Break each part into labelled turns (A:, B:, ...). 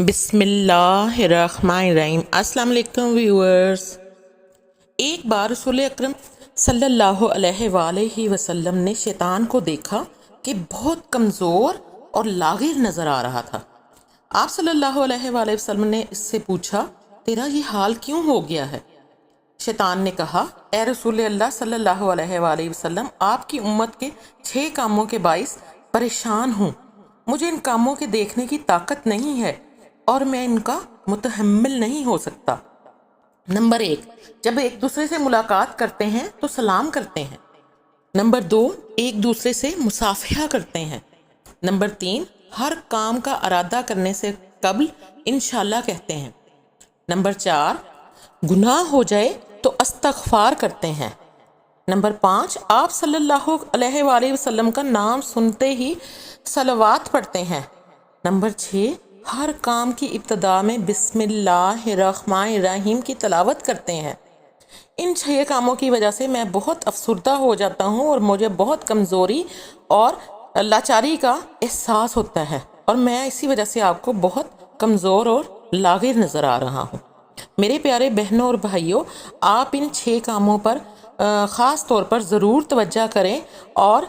A: بسم اللہ الرحمن الرحیم۔ السلام علیکم ویورز۔ ایک بار رسول اکرم صلی اللہ علیہ وآلہ وسلم نے شیطان کو دیکھا کہ بہت کمزور اور لاغر نظر آ رہا تھا۔ آپ صلی اللہ علیہ وآلہ وسلم نے اس سے پوچھا، تیرا یہ حال کیوں ہو گیا ہے؟ شیطان نے کہا، اے رسول اللہ صلی اللہ علیہ وآلہ وسلم، آپ کی امت کے 6 کاموں کے باعث پریشان ہوں۔ مجھے ان کاموں کے دیکھنے کی طاقت نہیں ہے اور میں ان کا متحمل نہیں ہو سکتا۔ نمبر 1، جب ایک دوسرے سے ملاقات کرتے ہیں تو سلام کرتے ہیں۔ نمبر 2، ایک دوسرے سے مصافحہ کرتے ہیں۔ نمبر 3، ہر کام کا ارادہ کرنے سے قبل انشاءاللہ کہتے ہیں۔ نمبر 4، گناہ ہو جائے تو استغفار کرتے ہیں۔ نمبر 5، آپ صلی اللہ علیہ وآلہ وسلم کا نام سنتے ہی صلوات پڑھتے ہیں۔ نمبر 6، ہر کام کی ابتدا میں بسم اللہ الرحمن الرحیم کی تلاوت کرتے ہیں۔ ان 6 کاموں کی وجہ سے میں بہت افسردہ ہو جاتا ہوں اور مجھے بہت کمزوری اور لاچاری کا احساس ہوتا ہے، اور میں اسی وجہ سے آپ کو بہت کمزور اور لاغر نظر آ رہا ہوں۔ میرے پیارے بہنوں اور بھائیوں، آپ ان 6 کاموں پر خاص طور پر ضرور توجہ کریں اور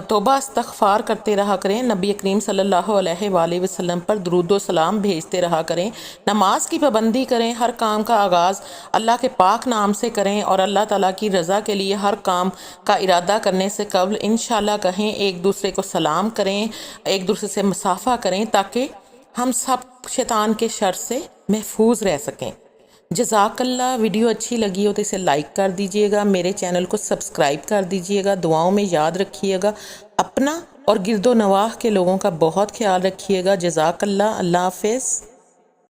A: توبہ استغفار کرتے رہا کریں۔ نبی کریم صلی اللہ علیہ وآلہ وسلم پر درود و سلام بھیجتے رہا کریں۔ نماز کی پابندی کریں۔ ہر کام کا آغاز اللہ کے پاک نام سے کریں اور اللہ تعالیٰ کی رضا کے لیے ہر کام کا ارادہ کرنے سے قبل انشاءاللہ کہیں۔ ایک دوسرے کو سلام کریں، ایک دوسرے سے مصافحہ کریں تاکہ ہم سب شیطان کے شر سے محفوظ رہ سکیں۔ جزاک اللہ۔ ویڈیو اچھی لگی ہو تو اسے لائک کر دیجئے گا، میرے چینل کو سبسکرائب کر دیجئے گا، دعاؤں میں یاد رکھیے گا، اپنا اور گرد و نواح کے لوگوں کا بہت خیال رکھیے گا۔ جزاک اللہ۔ اللہ حافظ۔